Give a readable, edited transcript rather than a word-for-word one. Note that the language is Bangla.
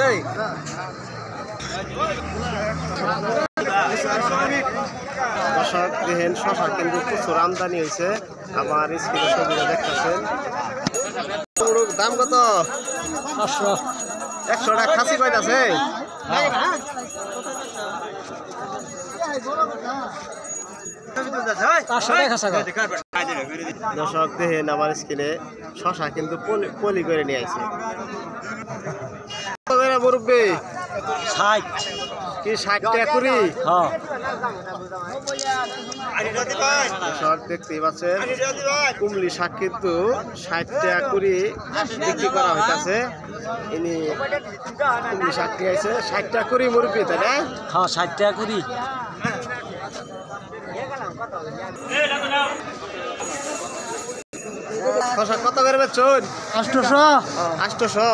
এই দর্শক দেখেন শশা কিন্তু প্রচুর আমদানি হয়েছে। আমার স্ক্রিনে ছবিটা দেখতেছেন। দাম কত? 100 টাকা খাসি কয়টাছে? দর্শক দেখেন আমার স্ক্রিনে শশা কিন্তু পলি করে নিয়ে আসছে। মুরব্বী 60 কি 60 টাকা করি? হ্যাঁ দর্শক দেখতেই পাচ্ছেন কুমলি শাক কিন্তু 60 টাকা করে বিক্রি করা হইতাছে। ইনি কুমলি শাক নিয়ে আইছে 60 টাকা করে মুরব্বী, তাই না? হ্যাঁ 60 টাকা করি। শশা কত করে বেচছেন? 800। 800।